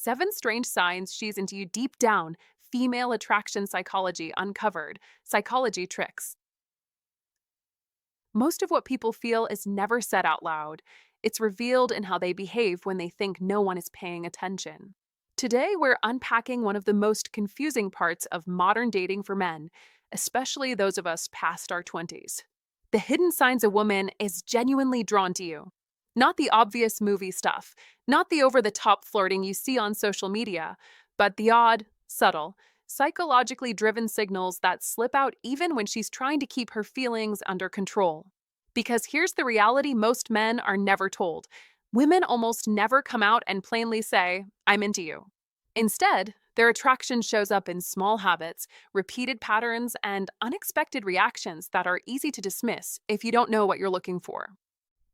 7 strange signs she's into you deep down. Female attraction psychology uncovered. Psychology tricks. Most of what people feel is never said out loud. It's revealed in how they behave when they think no one is paying attention. Today, we're unpacking one of the most confusing parts of modern dating for men, especially those of us past our 20s. The hidden signs a woman is genuinely drawn to you. Not the obvious movie stuff, not the over the top flirting you see on social media, but the odd, subtle, psychologically driven signals that slip out even when she's trying to keep her feelings under control. Because here's the reality most men are never told: women almost never come out and plainly say, "I'm into you." Instead, their attraction shows up in small habits, repeated patterns, and unexpected reactions that are easy to dismiss if you don't know what you're looking for.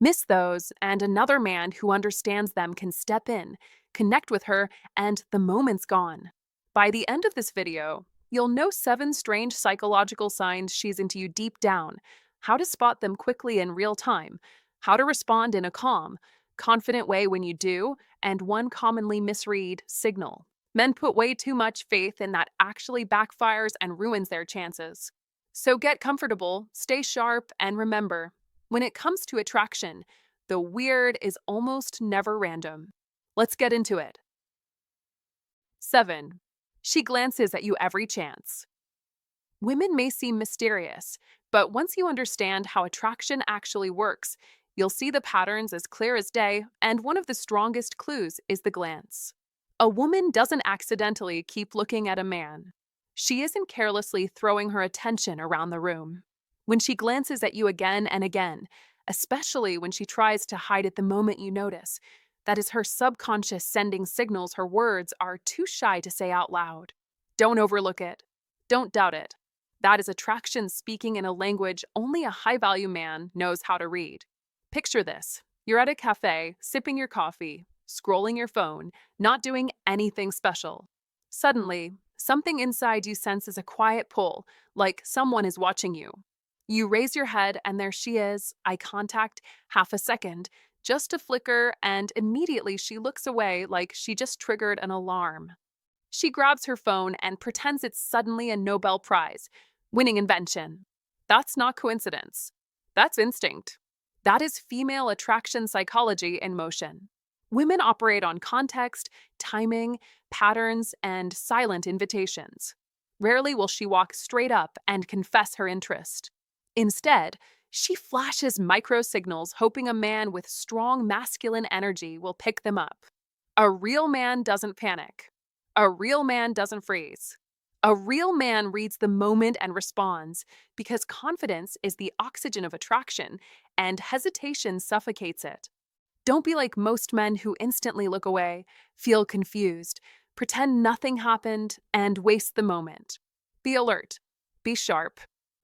Miss those, and another man who understands them can step in, connect with her, and the moment's gone. By the end of this video, you'll know 7 strange psychological signs she's into you deep down, how to spot them quickly in real time, how to respond in a calm, confident way when you do, and one commonly misread signal. Men put way too much faith in that actually backfires and ruins their chances. So get comfortable, stay sharp, and remember, when it comes to attraction, the weird is almost never random. Let's get into it. 7. She glances at you every chance. Women may seem mysterious, but once you understand how attraction actually works, you'll see the patterns as clear as day, and one of the strongest clues is the glance. A woman doesn't accidentally keep looking at a man. She isn't carelessly throwing her attention around the room. When she glances at you again and again, especially when she tries to hide it the moment you notice, that is her subconscious sending signals her words are too shy to say out loud. Don't overlook it. Don't doubt it. That is attraction speaking in a language only a high-value man knows how to read. Picture this. You're at a cafe, sipping your coffee, scrolling your phone, not doing anything special. Suddenly, something inside you senses a quiet pull, like someone is watching you. You raise your head, and there she is, eye contact, half a second, just a flicker, and immediately she looks away like she just triggered an alarm. She grabs her phone and pretends it's suddenly a Nobel Prize, winning invention. That's not coincidence. That's instinct. That is female attraction psychology in motion. Women operate on context, timing, patterns, and silent invitations. Rarely will she walk straight up and confess her interest. Instead, she flashes micro signals, hoping a man with strong masculine energy will pick them up. A real man doesn't panic. A real man doesn't freeze. A real man reads the moment and responds, because confidence is the oxygen of attraction, and hesitation suffocates it. Don't be like most men who instantly look away, feel confused, pretend nothing happened, and waste the moment. Be alert. Be sharp.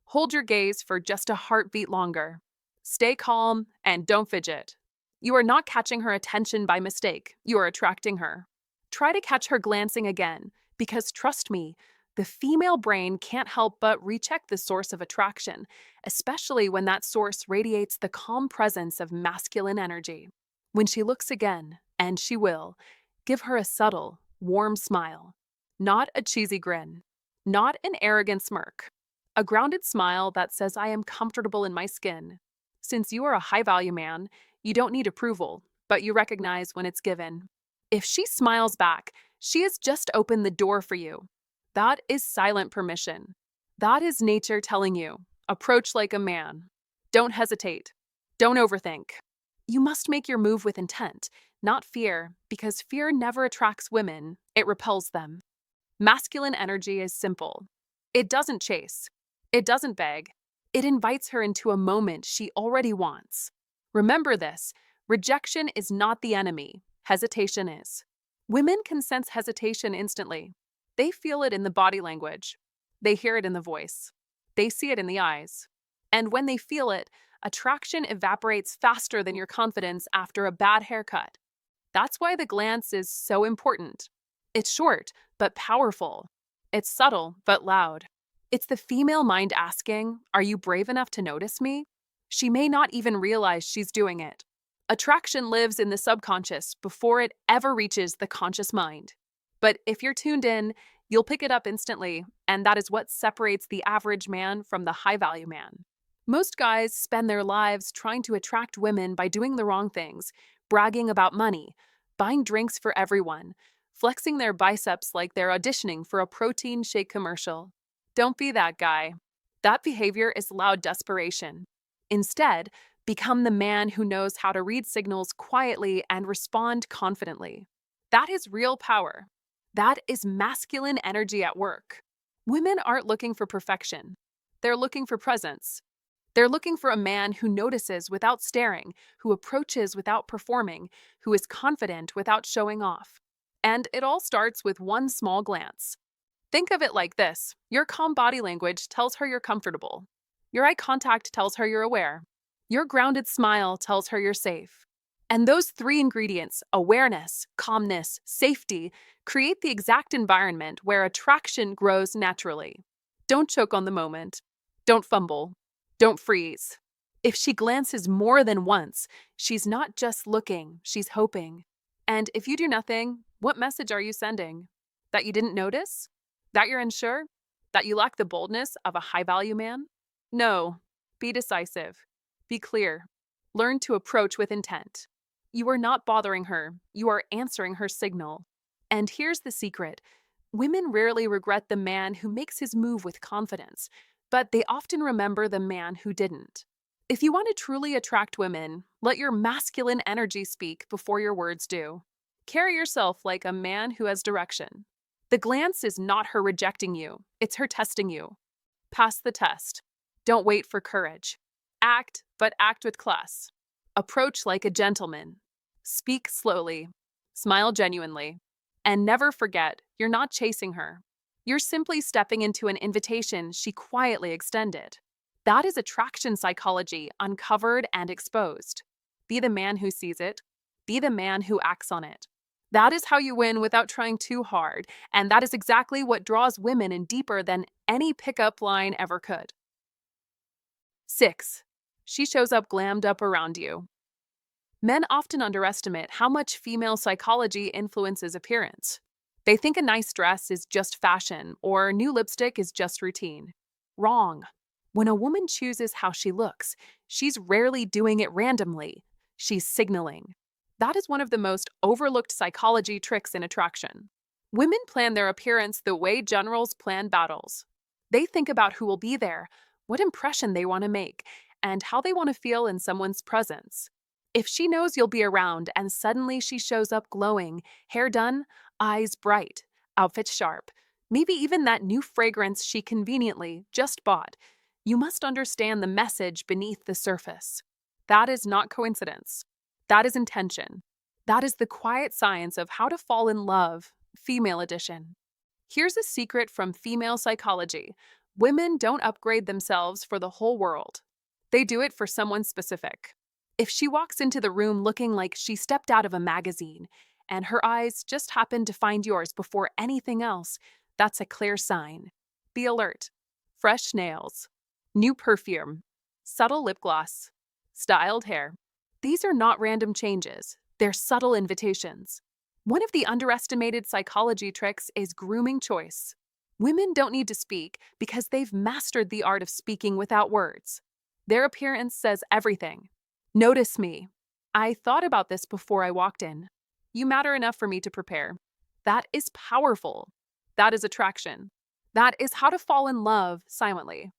Hold your gaze for just a heartbeat longer. Stay calm and don't fidget. You are not catching her attention by mistake. You are attracting her. Try to catch her glancing again, because trust me, the female brain can't help but recheck the source of attraction, especially when that source radiates the calm presence of masculine energy. When she looks again, and she will, give her a subtle, warm smile. Not a cheesy grin. Not an arrogant smirk. A grounded smile that says, "I am comfortable in my skin." Since you are a high-value man, you don't need approval, but you recognize when it's given. If she smiles back, she has just opened the door for you. That is silent permission. That is nature telling you, approach like a man. Don't hesitate. Don't overthink. You must make your move with intent, not fear, because fear never attracts women, it repels them. Masculine energy is simple. It doesn't chase. It doesn't beg. It invites her into a moment she already wants. Remember this: rejection is not the enemy, hesitation is. Women can sense hesitation instantly. They feel it in the body language. They hear it in the voice. They see it in the eyes. And when they feel it, attraction evaporates faster than your confidence after a bad haircut. That's why the glance is so important. It's short, but powerful. It's subtle, but loud. It's the female mind asking, "Are you brave enough to notice me?" She may not even realize she's doing it. Attraction lives in the subconscious before it ever reaches the conscious mind. But if you're tuned in, you'll pick it up instantly, and that is what separates the average man from the high value man. Most guys spend their lives trying to attract women by doing the wrong things, bragging about money, buying drinks for everyone, flexing their biceps like they're auditioning for a protein shake commercial. Don't be that guy. That behavior is loud desperation. Instead, become the man who knows how to read signals quietly and respond confidently. That is real power. That is masculine energy at work. Women aren't looking for perfection. They're looking for presence. They're looking for a man who notices without staring, who approaches without performing, who is confident without showing off. And it all starts with one small glance. Think of it like this: your calm body language tells her you're comfortable. Your eye contact tells her you're aware. Your grounded smile tells her you're safe. And those three ingredients, awareness, calmness, safety, create the exact environment where attraction grows naturally. Don't choke on the moment. Don't fumble. Don't freeze. If she glances more than once, she's not just looking, she's hoping. And if you do nothing, what message are you sending? That you didn't notice? That you're unsure? That you lack the boldness of a high-value man? No. Be decisive. Be clear. Learn to approach with intent. You are not bothering her. You are answering her signal. And here's the secret. Women rarely regret the man who makes his move with confidence, but they often remember the man who didn't. If you want to truly attract women, let your masculine energy speak before your words do. Carry yourself like a man who has direction. The glance is not her rejecting you, it's her testing you. Pass the test. Don't wait for courage. Act, but act with class. Approach like a gentleman. Speak slowly. Smile genuinely. And never forget, you're not chasing her. You're simply stepping into an invitation she quietly extended. That is attraction psychology uncovered and exposed. Be the man who sees it. Be the man who acts on it. That is how you win without trying too hard, and that is exactly what draws women in deeper than any pickup line ever could. 6. She shows up glammed up around you. Men often underestimate how much female psychology influences appearance. They think a nice dress is just fashion or new lipstick is just routine. Wrong. When a woman chooses how she looks, she's rarely doing it randomly. She's signaling. That is one of the most overlooked psychology tricks in attraction. Women plan their appearance the way generals plan battles. They think about who will be there, what impression they want to make, and how they want to feel in someone's presence. If she knows you'll be around and suddenly she shows up glowing, hair done, eyes bright, outfit sharp, maybe even that new fragrance she conveniently just bought, you must understand the message beneath the surface. That is not coincidence. That is intention. That is the quiet science of how to fall in love, female edition. Here's a secret from female psychology. Women don't upgrade themselves for the whole world. They do it for someone specific. If she walks into the room looking like she stepped out of a magazine, and her eyes just happen to find yours before anything else, that's a clear sign. Be alert. Fresh nails, new perfume, subtle lip gloss, styled hair. These are not random changes, they're subtle invitations. One of the underestimated psychology tricks is grooming choice. Women don't need to speak because they've mastered the art of speaking without words. Their appearance says everything. Notice me. I thought about this before I walked in. You matter enough for me to prepare. That is powerful. That is attraction. That is how to fall in love silently.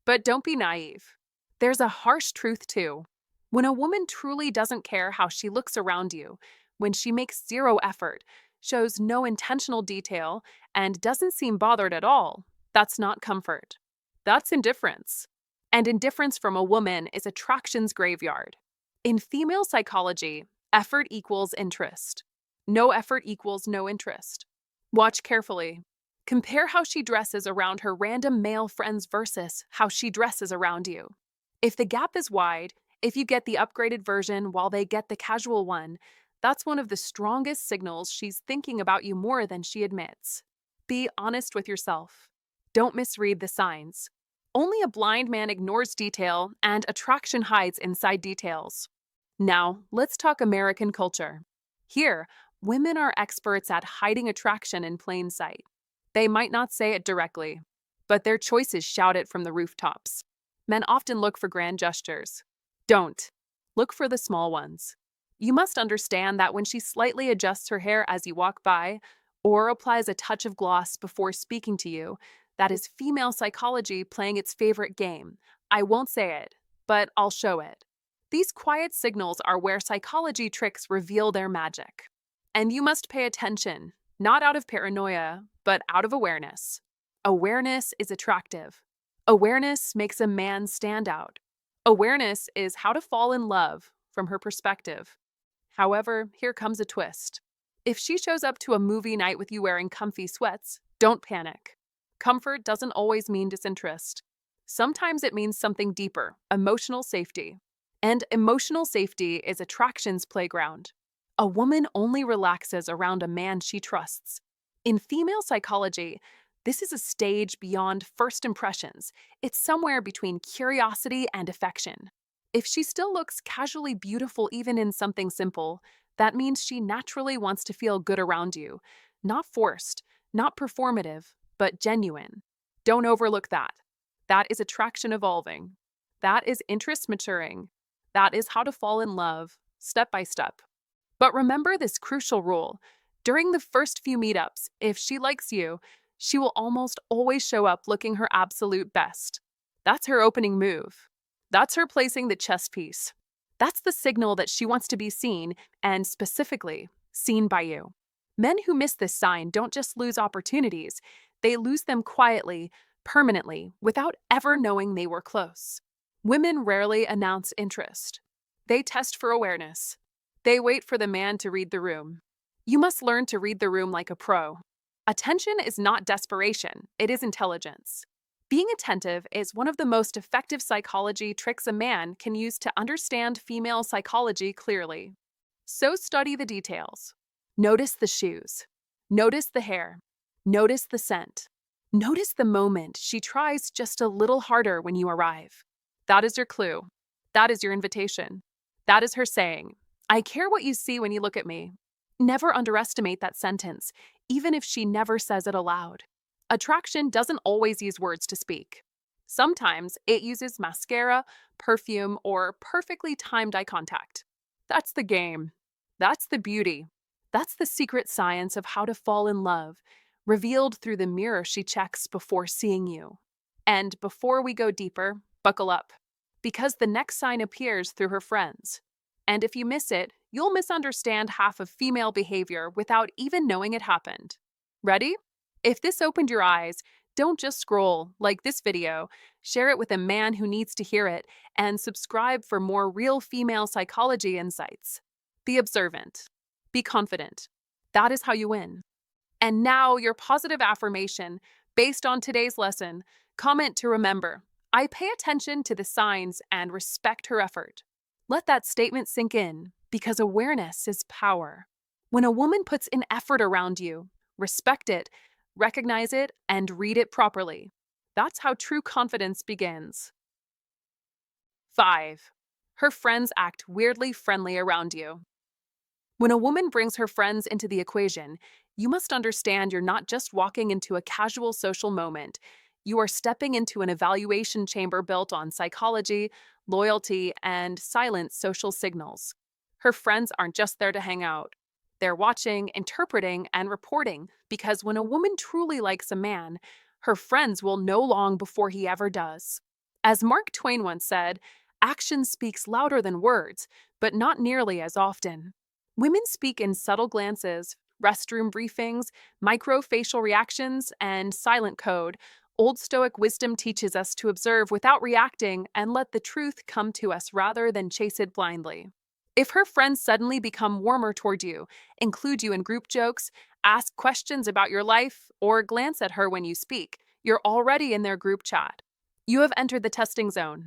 But don't be naive. There's a harsh truth too. When a woman truly doesn't care how she looks around you, when she makes zero effort, shows no intentional detail, and doesn't seem bothered at all, that's not comfort. That's indifference. And indifference from a woman is attraction's graveyard. In female psychology, effort equals interest. No effort equals no interest. Watch carefully. Compare how she dresses around her random male friends versus how she dresses around you. If the gap is wide, if you get the upgraded version while they get the casual one, that's one of the strongest signals she's thinking about you more than she admits. Be honest with yourself. Don't misread the signs. Only a blind man ignores detail, and attraction hides inside details. Now, let's talk American culture. Here, women are experts at hiding attraction in plain sight. They might not say it directly, but their choices shout it from the rooftops. Men often look for grand gestures. Don't. Look for the small ones. You must understand that when she slightly adjusts her hair as you walk by, or applies a touch of gloss before speaking to you, that is female psychology playing its favorite game. I won't say it, but I'll show it. These quiet signals are where psychology tricks reveal their magic. And you must pay attention, not out of paranoia, but out of awareness. Awareness is attractive. Awareness makes a man stand out. Awareness is how to fall in love from her perspective. However, here comes a twist. If she shows up to a movie night with you wearing comfy sweats, don't panic. Comfort doesn't always mean disinterest. Sometimes it means something deeper, emotional safety. And emotional safety is attraction's playground. A woman only relaxes around a man she trusts. In female psychology, this is a stage beyond first impressions. It's somewhere between curiosity and affection. If she still looks casually beautiful even in something simple, that means she naturally wants to feel good around you. Not forced, not performative, but genuine. Don't overlook that. That is attraction evolving. That is interest maturing. That is how to fall in love, step by step. But remember this crucial rule. During the first few meetups, if she likes you, she will almost always show up looking her absolute best. That's her opening move. That's her placing the chess piece. That's the signal that she wants to be seen, and specifically, seen by you. Men who miss this sign don't just lose opportunities, they lose them quietly, permanently, without ever knowing they were close. Women rarely announce interest. They test for awareness. They wait for the man to read the room. You must learn to read the room like a pro. Attention is not desperation, it is intelligence. Being attentive is one of the most effective psychology tricks a man can use to understand female psychology clearly. So study the details. Notice the shoes. Notice the hair. Notice the scent. Notice the moment she tries just a little harder when you arrive. That is your clue. That is your invitation. That is her saying, I care what you see when you look at me. Never underestimate that sentence, even if she never says it aloud. Attraction doesn't always use words to speak. Sometimes it uses mascara, perfume, or perfectly timed eye contact. That's the game. That's the beauty. That's the secret science of how to fall in love, revealed through the mirror she checks before seeing you. And before we go deeper, buckle up, because the next sign appears through her friends. And if you miss it, you'll misunderstand half of female behavior without even knowing it happened. Ready? If this opened your eyes, don't just scroll, like this video, share it with a man who needs to hear it, and subscribe for more real female psychology insights. Be observant. Be confident. That is how you win. And now, your positive affirmation, based on today's lesson. Comment to remember. I pay attention to the signs and respect her effort. Let that statement sink in, because awareness is power. When a woman puts in effort around you, respect it, recognize it, and read it properly. That's how true confidence begins. 5. Her friends act weirdly friendly around you. When a woman brings her friends into the equation, you must understand you're not just walking into a casual social moment. You are stepping into an evaluation chamber built on psychology, loyalty, and silent social signals. Her friends aren't just there to hang out. They're watching, interpreting, and reporting, because when a woman truly likes a man, her friends will know long before he ever does. As Mark Twain once said, action speaks louder than words, but not nearly as often. Women speak in subtle glances, restroom briefings, micro-facial reactions, and silent code. Old Stoic wisdom teaches us to observe without reacting and let the truth come to us rather than chase it blindly. If her friends suddenly become warmer toward you, include you in group jokes, ask questions about your life, or glance at her when you speak, you're already in their group chat. You have entered the testing zone.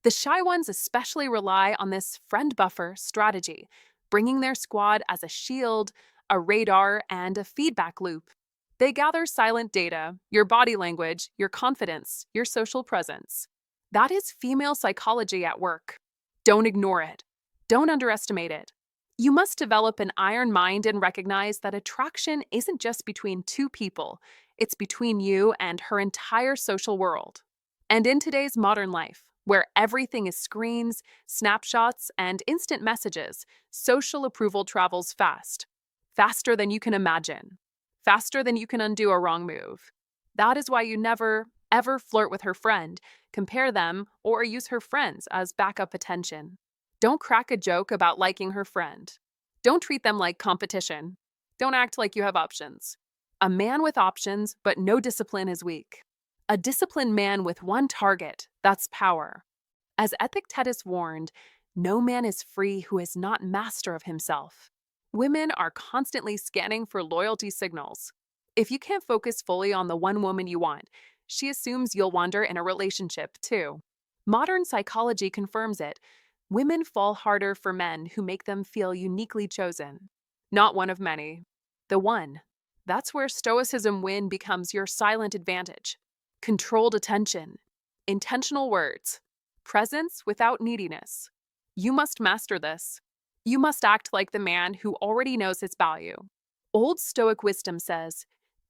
The shy ones especially rely on this friend buffer strategy, bringing their squad as a shield, a radar, and a feedback loop. They gather silent data, your body language, your confidence, your social presence. That is female psychology at work. Don't ignore it. Don't underestimate it. You must develop an iron mind and recognize that attraction isn't just between two people, it's between you and her entire social world. And in today's modern life, where everything is screens, snapshots, and instant messages, social approval travels fast. Faster than you can imagine. Faster than you can undo a wrong move. That is why you never, ever flirt with her friend, compare them, or use her friends as backup attention. Don't crack a joke about liking her friend. Don't treat them like competition. Don't act like you have options. A man with options but no discipline is weak. A disciplined man with one target, that's power. As Epictetus warned, no man is free who is not master of himself. Women are constantly scanning for loyalty signals. If you can't focus fully on the one woman you want, she assumes you'll wander in a relationship too. Modern psychology confirms it. Women fall harder for men who make them feel uniquely chosen. Not one of many. The one. That's where Stoicism win becomes your silent advantage. Controlled attention. Intentional words. Presence without neediness. You must master this. You must act like the man who already knows his value. Old Stoic wisdom says,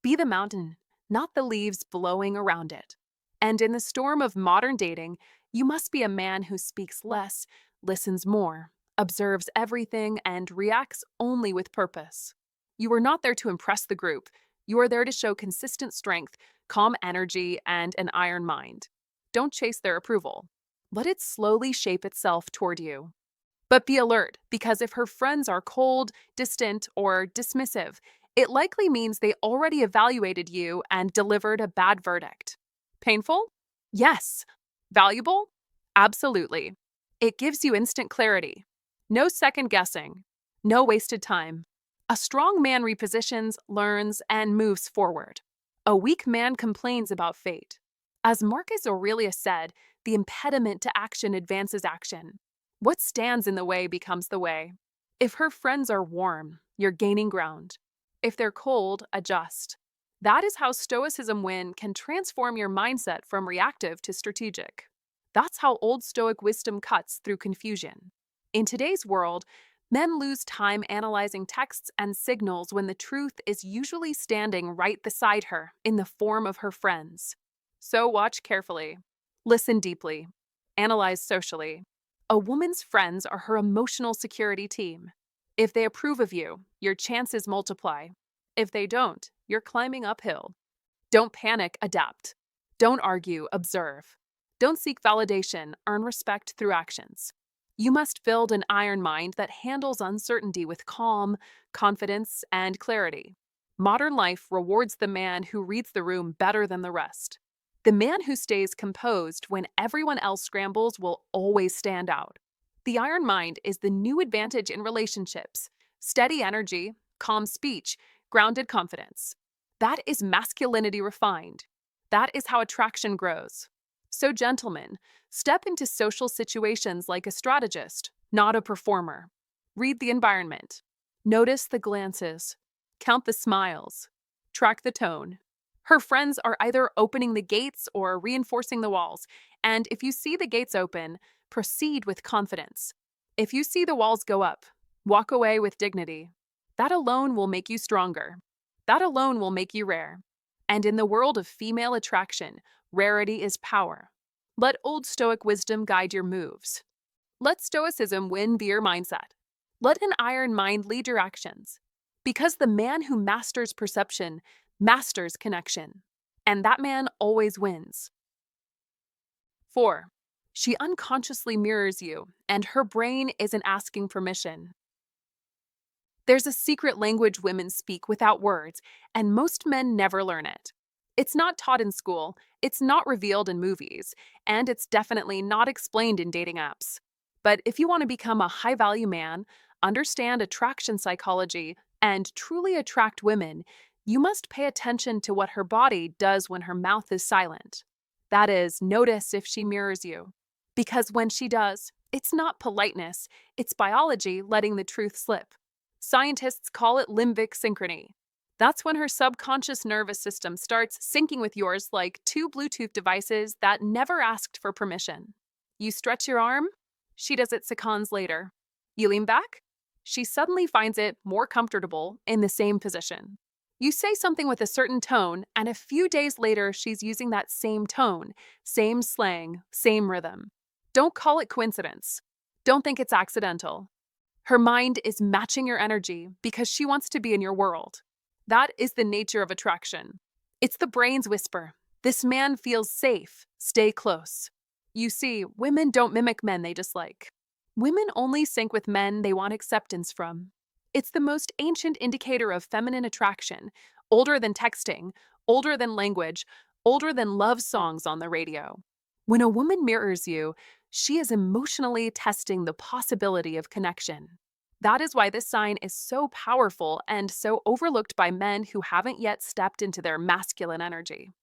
be the mountain, not the leaves blowing around it. And in the storm of modern dating, you must be a man who speaks less, listens more, observes everything, and reacts only with purpose. You are not there to impress the group. You are there to show consistent strength, calm energy, and an iron mind. Don't chase their approval. Let it slowly shape itself toward you. But be alert, because if her friends are cold, distant, or dismissive, it likely means they already evaluated you and delivered a bad verdict. Painful? Yes. Valuable? Absolutely. It gives you instant clarity. No second guessing. No wasted time. A strong man repositions, learns, and moves forward. A weak man complains about fate. As Marcus Aurelius said, the impediment to action advances action. What stands in the way becomes the way. If her friends are warm, you're gaining ground. If they're cold, adjust. That is how Stoicism win can transform your mindset from reactive to strategic. That's how Old Stoic wisdom cuts through confusion. In today's world, men lose time analyzing texts and signals when the truth is usually standing right beside her in the form of her friends. So watch carefully. Listen deeply. Analyze socially. A woman's friends are her emotional security team. If they approve of you, your chances multiply. If they don't, you're climbing uphill. Don't panic, adapt. Don't argue, observe. Don't seek validation, earn respect through actions. You must build an iron mind that handles uncertainty with calm, confidence, and clarity. Modern life rewards the man who reads the room better than the rest. The man who stays composed when everyone else scrambles will always stand out. The iron mind is the new advantage in relationships. Steady energy, calm speech, grounded confidence. That is masculinity refined. That is how attraction grows. So, gentlemen, step into social situations like a strategist, not a performer. Read the environment. Notice the glances. Count the smiles. Track the tone. Her friends are either opening the gates or reinforcing the walls, and if you see the gates open, proceed with confidence. If you see the walls go up, walk away with dignity. That alone will make you stronger. That alone will make you rare. And in the world of female attraction, rarity is power. Let Old Stoic wisdom guide your moves. Let Stoicism win your mindset. Let an iron mind lead your actions. Because the man who masters perception masters connection. And that man always wins. 4. She unconsciously mirrors you, and her brain isn't asking permission. There's a secret language women speak without words, and most men never learn it. It's not taught in school, it's not revealed in movies, and it's definitely not explained in dating apps. But if you want to become a high-value man, understand attraction psychology, and truly attract women, you must pay attention to what her body does when her mouth is silent. That is, notice if she mirrors you. Because when she does, it's not politeness, it's biology letting the truth slip. Scientists call it limbic synchrony. That's when her subconscious nervous system starts syncing with yours like two Bluetooth devices that never asked for permission. You stretch your arm, she does it seconds later. You lean back? She suddenly finds it more comfortable in the same position. You say something with a certain tone, and a few days later, she's using that same tone, same slang, same rhythm. Don't call it coincidence. Don't think it's accidental. Her mind is matching your energy because she wants to be in your world. That is the nature of attraction. It's the brain's whisper. This man feels safe. Stay close. You see, women don't mimic men they dislike. Women only sync with men they want acceptance from. It's the most ancient indicator of feminine attraction, older than texting, older than language, older than love songs on the radio. When a woman mirrors you, she is emotionally testing the possibility of connection. That is why this sign is so powerful and so overlooked by men who haven't yet stepped into their masculine energy.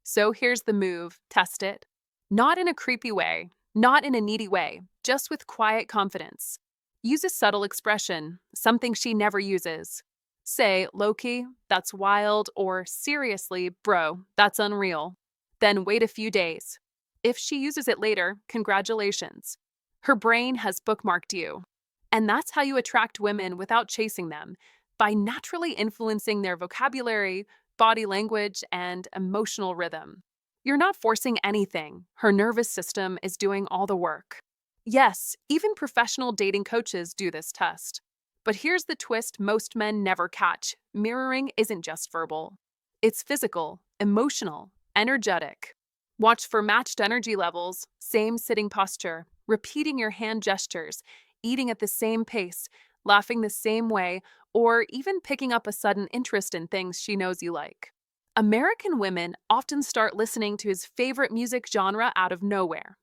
So here's the move, test it. Not in a creepy way, not in a needy way, just with quiet confidence. Use a subtle expression, something she never uses. Say, Loki, that's wild, or seriously, bro, that's unreal. Then wait a few days. If she uses it later, congratulations. Her brain has bookmarked you. And that's how you attract women without chasing them, by naturally influencing their vocabulary, body language, and emotional rhythm. You're not forcing anything. Her nervous system is doing all the work. Yes, even professional dating coaches do this test. But here's the twist most men never catch. Mirroring isn't just verbal. It's physical, emotional, energetic. Watch for matched energy levels, same sitting posture, repeating your hand gestures, eating at the same pace, laughing the same way, or even picking up a sudden interest in things she knows you like. American women often start listening to his favorite music genre out of nowhere.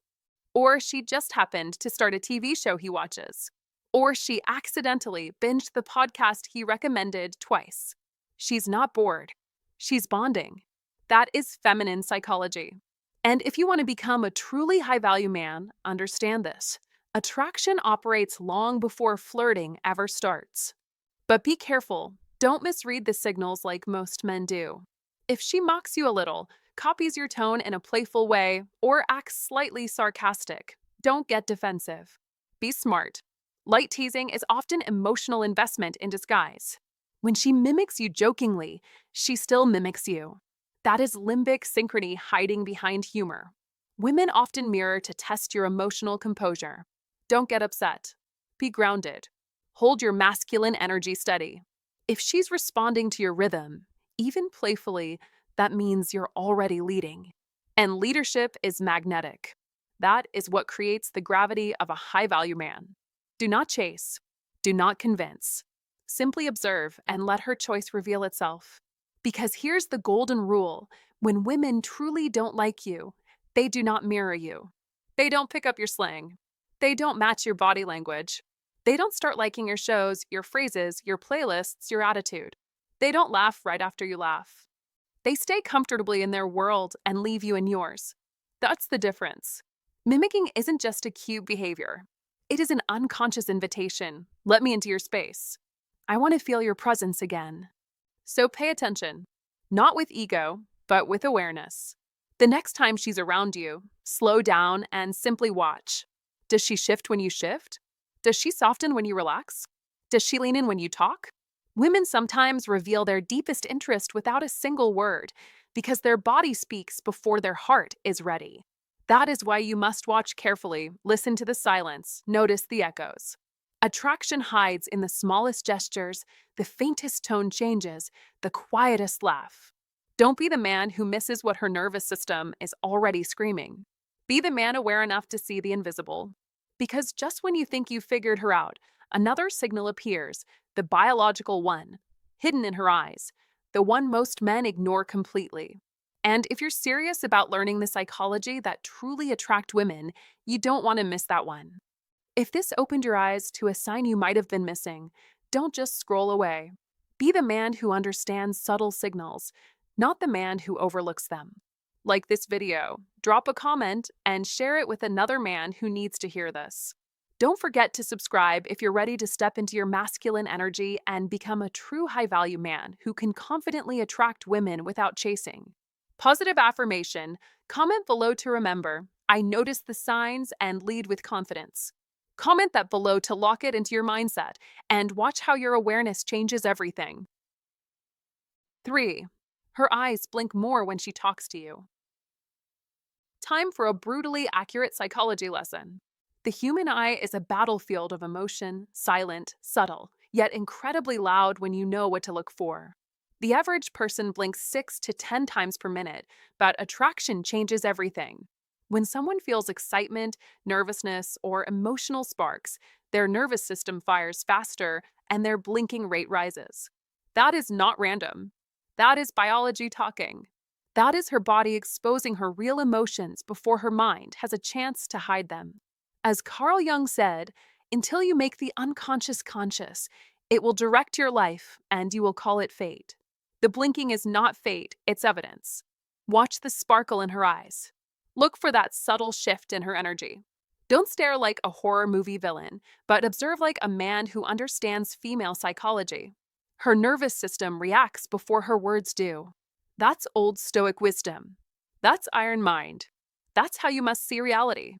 Or she just happened to start a TV show he watches. Or she accidentally binged the podcast he recommended twice. She's not bored. She's bonding. That is feminine psychology. And if you want to become a truly high-value man, understand this. Attraction operates long before flirting ever starts. But be careful. Don't misread the signals like most men do. If she mocks you a little, copies your tone in a playful way, or acts slightly sarcastic, don't get defensive. Be smart. Light teasing is often emotional investment in disguise. When she mimics you jokingly, she still mimics you. That is limbic synchrony hiding behind humor. Women often mirror to test your emotional composure. Don't get upset. Be grounded. Hold your masculine energy steady. If she's responding to your rhythm, even playfully, that means you're already leading. And leadership is magnetic. That is what creates the gravity of a high-value man. Do not chase. Do not convince. Simply observe and let her choice reveal itself. Because here's the golden rule. When women truly don't like you, they do not mirror you. They don't pick up your slang. They don't match your body language. They don't start liking your shows, your phrases, your playlists, your attitude. They don't laugh right after you laugh. They stay comfortably in their world and leave you in yours. That's the difference. Mimicking isn't just a cute behavior. It is an unconscious invitation. Let me into your space. I want to feel your presence again. So pay attention. Not with ego, but with awareness. The next time she's around you, slow down and simply watch. Does she shift when you shift? Does she soften when you relax? Does she lean in when you talk? Women sometimes reveal their deepest interest without a single word because their body speaks before their heart is ready. That is why you must watch carefully, listen to the silence, notice the echoes. Attraction hides in the smallest gestures, the faintest tone changes, the quietest laugh. Don't be the man who misses what her nervous system is already screaming. Be the man aware enough to see the invisible. Because just when you think you've figured her out, another signal appears, the biological one, hidden in her eyes, the one most men ignore completely. And if you're serious about learning the psychology that truly attract women, you don't want to miss that one. If this opened your eyes to a sign you might have been missing, don't just scroll away. Be the man who understands subtle signals, not the man who overlooks them. Like this video, drop a comment, and share it with another man who needs to hear this. Don't forget to subscribe if you're ready to step into your masculine energy and become a true high-value man who can confidently attract women without chasing. Positive affirmation. Comment below to remember, I notice the signs and lead with confidence. Comment that below to lock it into your mindset and watch how your awareness changes everything. 3. Her eyes blink more when she talks to you. Time for a brutally accurate psychology lesson. The human eye is a battlefield of emotion, silent, subtle, yet incredibly loud when you know what to look for. The average person blinks 6 to 10 times per minute, but attraction changes everything. When someone feels excitement, nervousness, or emotional sparks, their nervous system fires faster and their blinking rate rises. That is not random. That is biology talking. That is her body exposing her real emotions before her mind has a chance to hide them. As Carl Jung said, until you make the unconscious conscious, it will direct your life and you will call it fate. The blinking is not fate, it's evidence. Watch the sparkle in her eyes. Look for that subtle shift in her energy. Don't stare like a horror movie villain, but observe like a man who understands female psychology. Her nervous system reacts before her words do. That's old Stoic wisdom. That's iron mind. That's how you must see reality.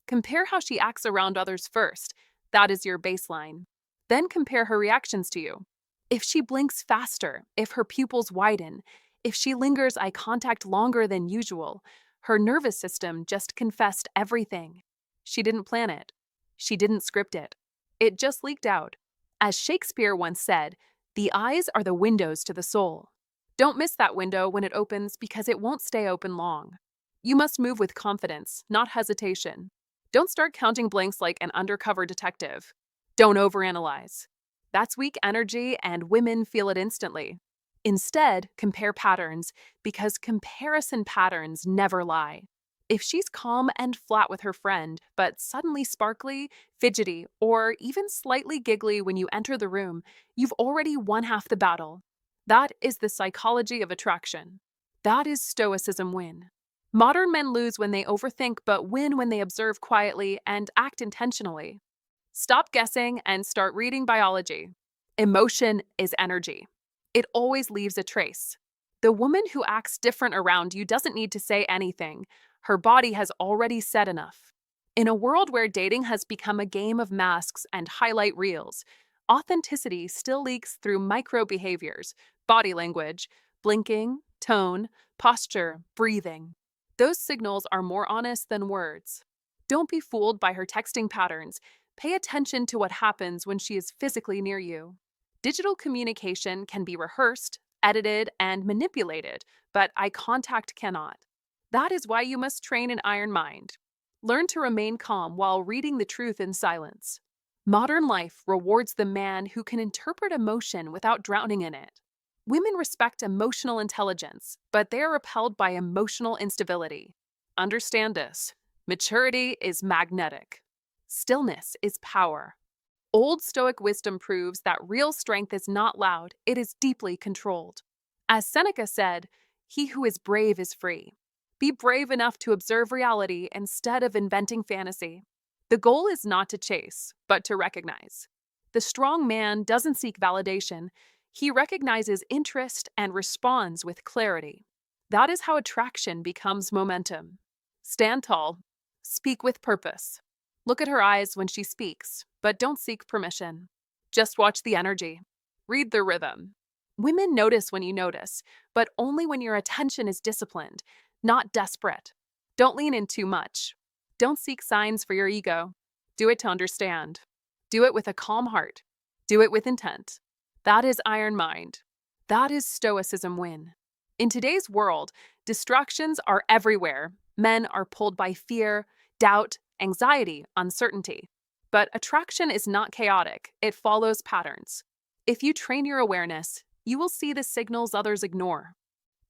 Compare how she acts around others first. That is your baseline. Then compare her reactions to you. If she blinks faster, if her pupils widen, if she lingers eye contact longer than usual, her nervous system just confessed everything. She didn't plan it. She didn't script it. It just leaked out. As Shakespeare once said, the eyes are the windows to the soul. Don't miss that window when it opens because it won't stay open long. You must move with confidence, not hesitation. Don't start counting blinks like an undercover detective. Don't overanalyze. That's weak energy and women feel it instantly. Instead, compare patterns because comparison patterns never lie. If she's calm and flat with her friend, but suddenly sparkly, fidgety, or even slightly giggly when you enter the room, you've already won half the battle. That is the psychology of attraction. That is Stoicism win. Modern men lose when they overthink, but win when they observe quietly and act intentionally. Stop guessing and start reading biology. Emotion is energy. It always leaves a trace. The woman who acts different around you doesn't need to say anything. Her body has already said enough. In a world where dating has become a game of masks and highlight reels, authenticity still leaks through micro behaviors, body language, blinking, tone, posture, breathing. Those signals are more honest than words. Don't be fooled by her texting patterns. Pay attention to what happens when she is physically near you. Digital communication can be rehearsed, edited, and manipulated, but eye contact cannot. That is why you must train an iron mind. Learn to remain calm while reading the truth in silence. Modern life rewards the man who can interpret emotion without drowning in it. Women respect emotional intelligence, but they are repelled by emotional instability. Understand this. Maturity is magnetic. Stillness is power. Old Stoic wisdom proves that real strength is not loud, it is deeply controlled. As Seneca said, "He who is brave is free." Be brave enough to observe reality instead of inventing fantasy. The goal is not to chase, but to recognize. The strong man doesn't seek validation. He recognizes interest and responds with clarity. That is how attraction becomes momentum. Stand tall. Speak with purpose. Look at her eyes when she speaks, but don't seek permission. Just watch the energy. Read the rhythm. Women notice when you notice, but only when your attention is disciplined, not desperate. Don't lean in too much. Don't seek signs for your ego. Do it to understand. Do it with a calm heart. Do it with intent. That is iron mind. That is Stoicism win. In today's world, distractions are everywhere. Men are pulled by fear, doubt, anxiety, uncertainty. But attraction is not chaotic, it follows patterns. If you train your awareness, you will see the signals others ignore.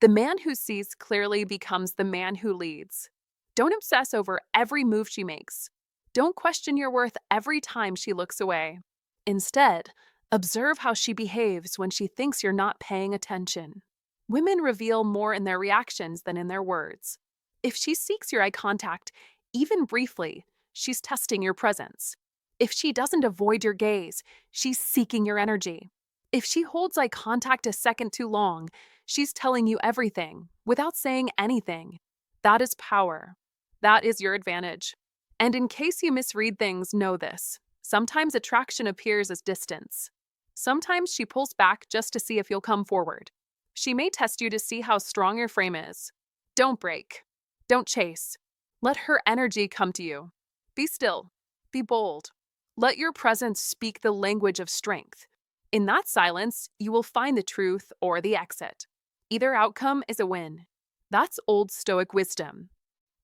The man who sees clearly becomes the man who leads. Don't obsess over every move she makes. Don't question your worth every time she looks away. Instead, observe how she behaves when she thinks you're not paying attention. Women reveal more in their reactions than in their words. If she seeks your eye contact, even briefly, she's testing your presence. If she doesn't avoid your gaze, she's seeking your energy. If she holds eye contact a second too long, she's telling you everything without saying anything. That is power. That is your advantage. And in case you misread things, know this. Sometimes attraction appears as distance. Sometimes she pulls back just to see if you'll come forward. She may test you to see how strong your frame is. Don't break. Don't chase. Let her energy come to you. Be still. Be bold. Let your presence speak the language of strength. In that silence, you will find the truth or the exit. Either outcome is a win. That's old Stoic wisdom.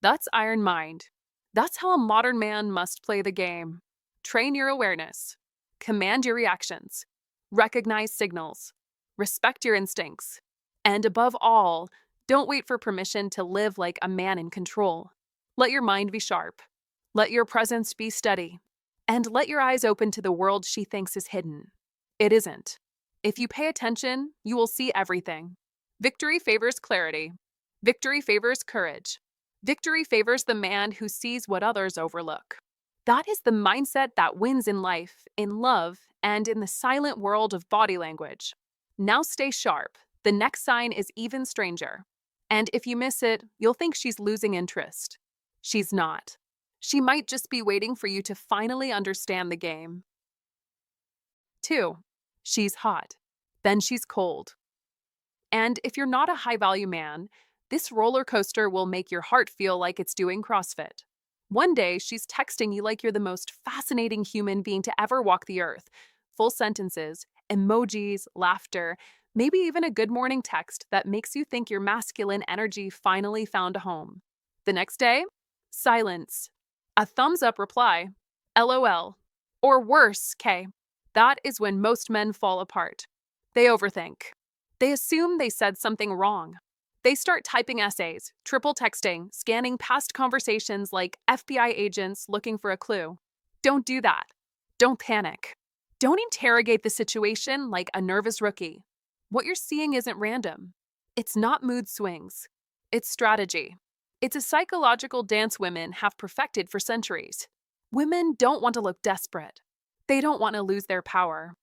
That's iron mind. That's how a modern man must play the game. Train your awareness. Command your reactions. Recognize signals. Respect your instincts. And above all, don't wait for permission to live like a man in control. Let your mind be sharp. Let your presence be steady. And let your eyes open to the world she thinks is hidden. It isn't. If you pay attention, you will see everything. Victory favors clarity. Victory favors courage. Victory favors the man who sees what others overlook. That is the mindset that wins in life, in love, and in the silent world of body language. Now stay sharp. The next sign is even stranger. And if you miss it, you'll think she's losing interest. She's not. She might just be waiting for you to finally understand the game. 2. She's hot. Then she's cold. And if you're not a high-value man, this roller coaster will make your heart feel like it's doing CrossFit. One day, she's texting you like you're the most fascinating human being to ever walk the earth. Full sentences, emojis, laughter, maybe even a good morning text that makes you think your masculine energy finally found a home. The next day, silence. A thumbs up reply, LOL, or worse, K. That is when most men fall apart. They overthink. They assume they said something wrong. They start typing essays, triple texting, scanning past conversations like FBI agents looking for a clue. Don't do that. Don't panic. Don't interrogate the situation like a nervous rookie. What you're seeing isn't random. It's not mood swings. It's strategy. It's a psychological dance women have perfected for centuries. Women don't want to look desperate. They don't want to lose their power.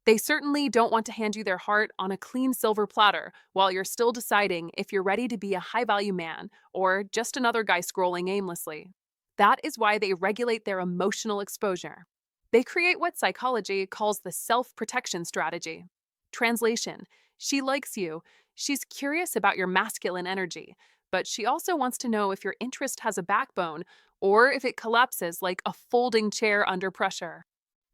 They certainly don't want to hand you their heart on a clean silver platter while you're still deciding if you're ready to be a high-value man or just another guy scrolling aimlessly. That is why they regulate their emotional exposure. They create what psychology calls the self-protection strategy. Translation: she likes you. She's curious about your masculine energy, but she also wants to know if your interest has a backbone or if it collapses like a folding chair under pressure.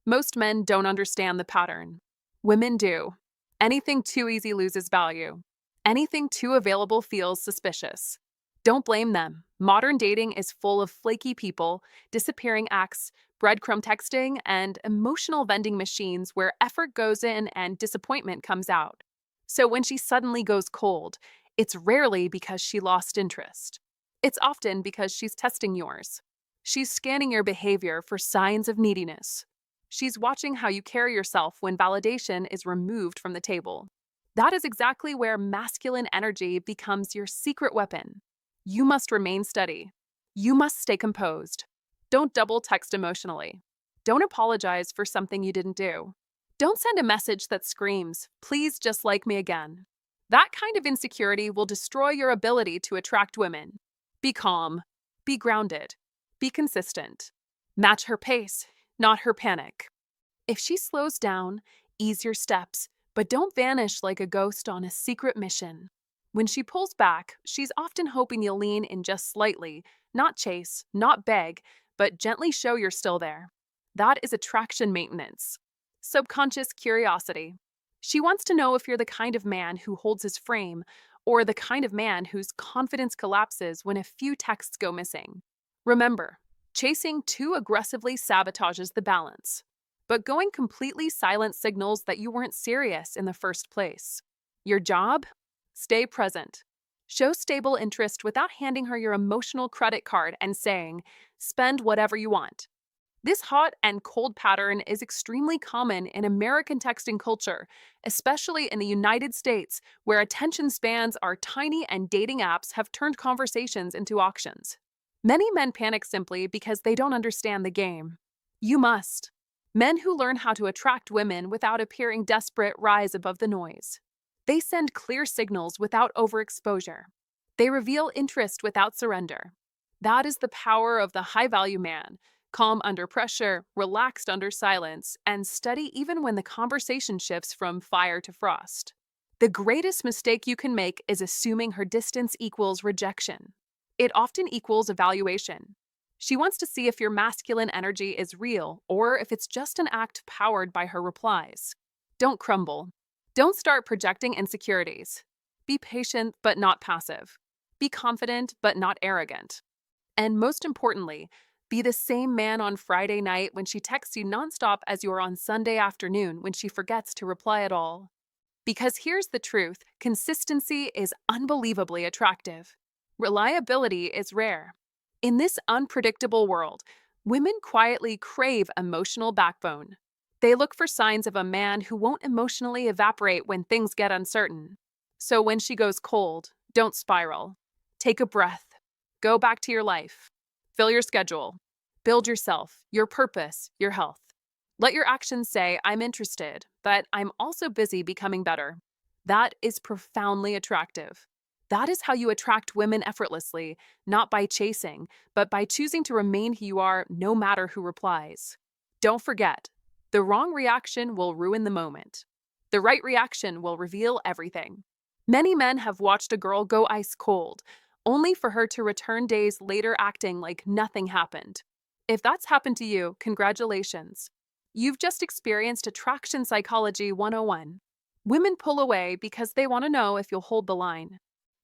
Most men don't understand the pattern. Women do. Anything too easy loses value. Anything too available feels suspicious. Don't blame them. Modern dating is full of flaky people, disappearing acts, breadcrumb texting, and emotional vending machines where effort goes in and disappointment comes out. So when she suddenly goes cold, it's rarely because she lost interest. It's often because she's testing yours. She's scanning your behavior for signs of neediness. She's watching how you carry yourself when validation is removed from the table. That is exactly where masculine energy becomes your secret weapon. You must remain steady. You must stay composed. Don't double text emotionally. Don't apologize for something you didn't do. Don't send a message that screams, "Please just like me again." That kind of insecurity will destroy your ability to attract women. Be calm. Be grounded. Be consistent. Match her pace, not her panic. If she slows down, ease your steps, but don't vanish like a ghost on a secret mission. When she pulls back, she's often hoping you'll lean in just slightly, not chase, not beg, but gently show you're still there. That is attraction maintenance. Subconscious curiosity. She wants to know if you're the kind of man who holds his frame, or the kind of man whose confidence collapses when a few texts go missing. Remember, chasing too aggressively sabotages the balance, but going completely silent signals that you weren't serious in the first place. Your job? Stay present. Show stable interest without handing her your emotional credit card and saying, "Spend whatever you want." This hot and cold pattern is extremely common in American texting culture, especially in the United States, where attention spans are tiny and dating apps have turned conversations into auctions. Many men panic simply because they don't understand the game. You must. Men who learn how to attract women without appearing desperate rise above the noise. They send clear signals without overexposure. They reveal interest without surrender. That is the power of the high value man. Calm under pressure, relaxed under silence, and steady even when the conversation shifts from fire to frost. The greatest mistake you can make is assuming her distance equals rejection. It often equals evaluation. She wants to see if your masculine energy is real or if it's just an act powered by her replies. Don't crumble. Don't start projecting insecurities. Be patient but not passive. Be confident but not arrogant. And most importantly, be the same man on Friday night when she texts you nonstop as you are on Sunday afternoon when she forgets to reply at all. Because here's the truth, consistency is unbelievably attractive. Reliability is rare. In this unpredictable world, women quietly crave emotional backbone. They look for signs of a man who won't emotionally evaporate when things get uncertain. So when she goes cold, don't spiral. Take a breath. Go back to your life. Fill your schedule. Build yourself, your purpose, your health. Let your actions say, I'm interested, but I'm also busy becoming better. That is profoundly attractive. That is how you attract women effortlessly, not by chasing, but by choosing to remain who you are no matter who replies. Don't forget, the wrong reaction will ruin the moment. The right reaction will reveal everything. Many men have watched a girl go ice cold, only for her to return days later acting like nothing happened. If that's happened to you, congratulations. You've just experienced Attraction Psychology 101. Women pull away because they want to know if you'll hold the line.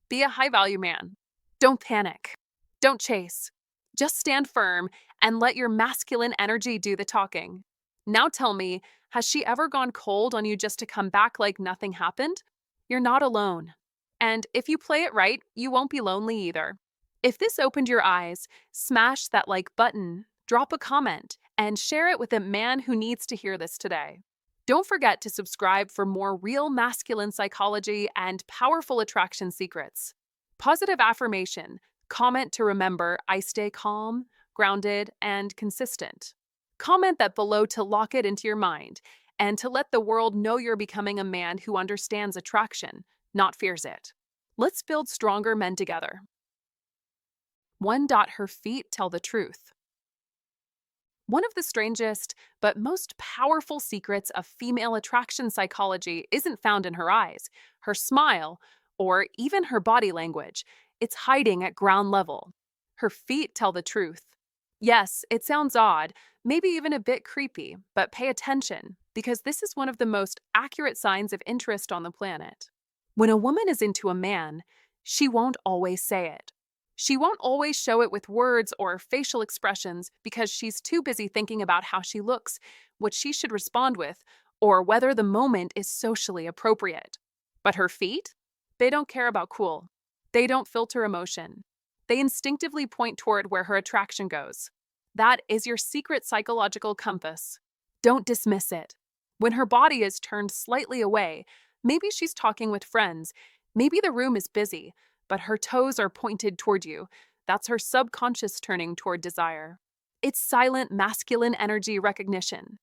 Be a high value man. Don't panic. Don't chase. Just stand firm and let your masculine energy do the talking. Now tell me, has she ever gone cold on you just to come back like nothing happened? You're not alone. And if you play it right, you won't be lonely either. If this opened your eyes, smash that like button, drop a comment, and share it with a man who needs to hear this today. Don't forget to subscribe for more real masculine psychology and powerful attraction secrets. Positive affirmation. Comment to remember I stay calm, grounded, and consistent. Comment that below to lock it into your mind and to let the world know you're becoming a man who understands attraction, not fears it. Let's build stronger men together. One.Her feet tell the truth. One of the strangest but most powerful secrets of female attraction psychology isn't found in her eyes, her smile, or even her body language. It's hiding at ground level. Her feet tell the truth. Yes, it sounds odd, maybe even a bit creepy, but pay attention, because this is one of the most accurate signs of interest on the planet. When a woman is into a man, she won't always say it. She won't always show it with words or facial expressions because she's too busy thinking about how she looks, what she should respond with, or whether the moment is socially appropriate. But her feet? They don't care about cool. They don't filter emotion. They instinctively point toward where her attraction goes. That is your secret psychological compass. Don't dismiss it. When her body is turned slightly away, maybe she's talking with friends, maybe the room is busy, but her toes are pointed toward you. That's her subconscious turning toward desire. It's silent masculine energy recognition.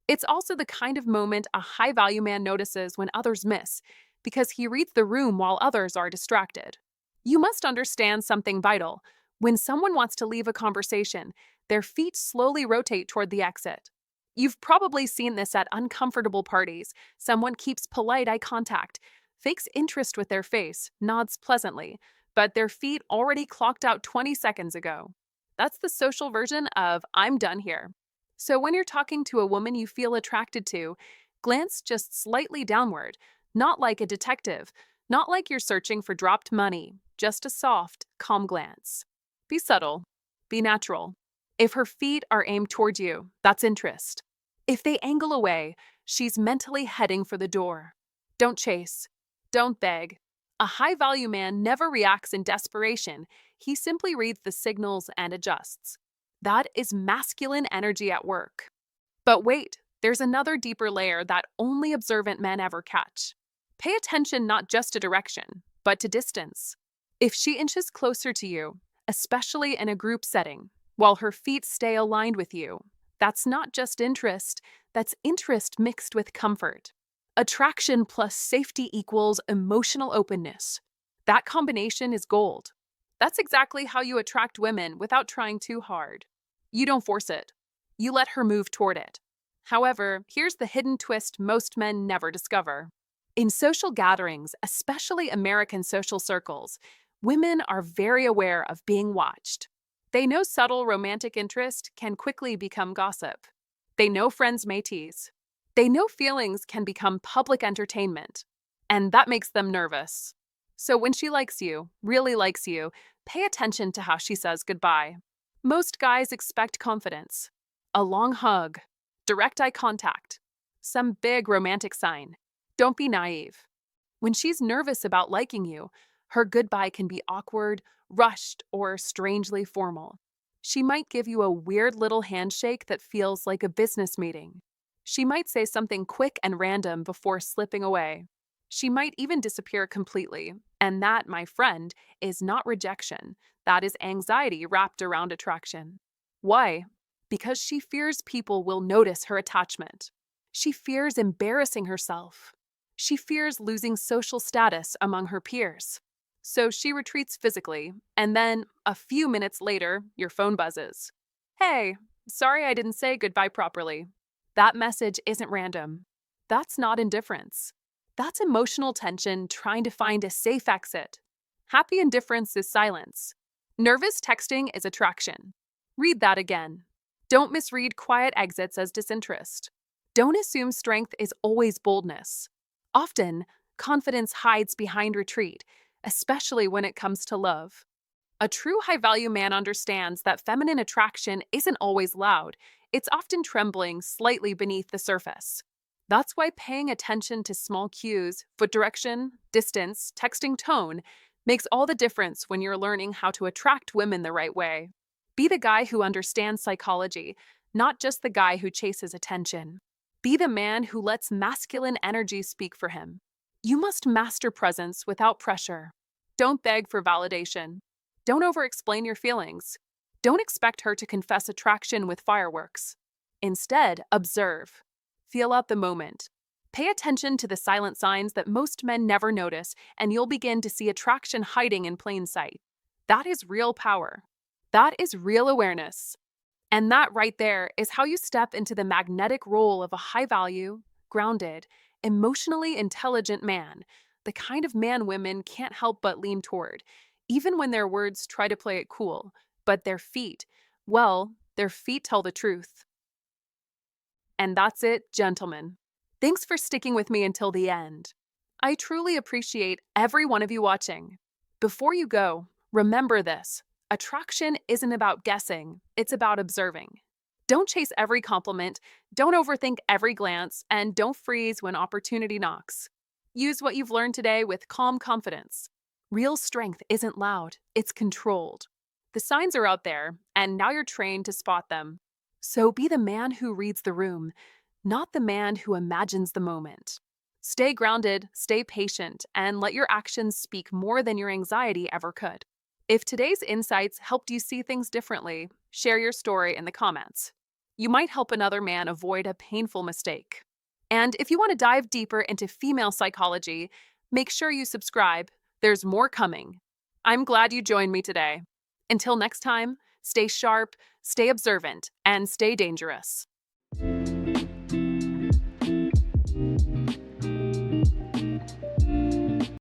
It's also the kind of moment a high-value man notices when others miss, because he reads the room while others are distracted. You must understand something vital. When someone wants to leave a conversation, their feet slowly rotate toward the exit. You've probably seen this at uncomfortable parties. Someone keeps polite eye contact, fakes interest with their face, nods pleasantly, but their feet already clocked out 20 seconds ago. That's the social version of I'm done here. So when you're talking to a woman you feel attracted to, glance just slightly downward, not like a detective, not like you're searching for dropped money, just a soft, calm glance. Be subtle. Be natural. If her feet are aimed toward you, that's interest. If they angle away, she's mentally heading for the door. Don't chase. Don't beg. A high-value man never reacts in desperation. He simply reads the signals and adjusts. That is masculine energy at work. But wait, there's another deeper layer that only observant men ever catch. Pay attention not just to direction, but to distance. If she inches closer to you, especially in a group setting, while her feet stay aligned with you, that's not just interest, that's interest mixed with comfort. Attraction plus safety equals emotional openness. That combination is gold. That's exactly how you attract women without trying too hard. You don't force it. You let her move toward it. However, here's the hidden twist most men never discover. In social gatherings, especially American social circles, women are very aware of being watched. They know subtle romantic interest can quickly become gossip. They know friends may tease. They know feelings can become public entertainment. And that makes them nervous. So when she likes you, really likes you, pay attention to how she says goodbye. Most guys expect confidence, a long hug, direct eye contact, some big romantic sign. Don't be naive. When she's nervous about liking you, her goodbye can be awkward, rushed, or strangely formal. She might give you a weird little handshake that feels like a business meeting. She might say something quick and random before slipping away. She might even disappear completely. And that, my friend, is not rejection. That is anxiety wrapped around attraction. Why? Because she fears people will notice her attachment. She fears embarrassing herself. She fears losing social status among her peers. So she retreats physically, and then, a few minutes later, your phone buzzes. Hey, sorry I didn't say goodbye properly. That message isn't random. That's not indifference. That's emotional tension trying to find a safe exit. Happy indifference is silence. Nervous texting is attraction. Read that again. Don't misread quiet exits as disinterest. Don't assume strength is always boldness. Often, confidence hides behind retreat, especially when it comes to love. A true high-value man understands that feminine attraction isn't always loud. It's often trembling slightly beneath the surface. That's why paying attention to small cues, foot direction, distance, texting tone, makes all the difference when you're learning how to attract women the right way. Be the guy who understands psychology, not just the guy who chases attention. Be the man who lets masculine energy speak for him. You must master presence without pressure. Don't beg for validation. Don't over-explain your feelings. Don't expect her to confess attraction with fireworks. Instead, observe. Feel out the moment. Pay attention to the silent signs that most men never notice, and you'll begin to see attraction hiding in plain sight. That is real power. That is real awareness. And that right there is how you step into the magnetic role of a high-value, grounded, emotionally intelligent man, the kind of man women can't help but lean toward, even when their words try to play it cool, but their feet, well, their feet tell the truth. And that's it, gentlemen. Thanks for sticking with me until the end. I truly appreciate every one of you watching. Before you go, remember this. Attraction isn't about guessing, it's about observing. Don't chase every compliment, don't overthink every glance, and don't freeze when opportunity knocks. Use what you've learned today with calm confidence. Real strength isn't loud, it's controlled. The signs are out there, and now you're trained to spot them. So be the man who reads the room, not the man who imagines the moment. Stay grounded, stay patient, and let your actions speak more than your anxiety ever could. If today's insights helped you see things differently, share your story in the comments. You might help another man avoid a painful mistake. And if you want to dive deeper into female psychology, make sure you subscribe. There's more coming. I'm glad you joined me today. Until next time, stay sharp, stay observant, and stay dangerous.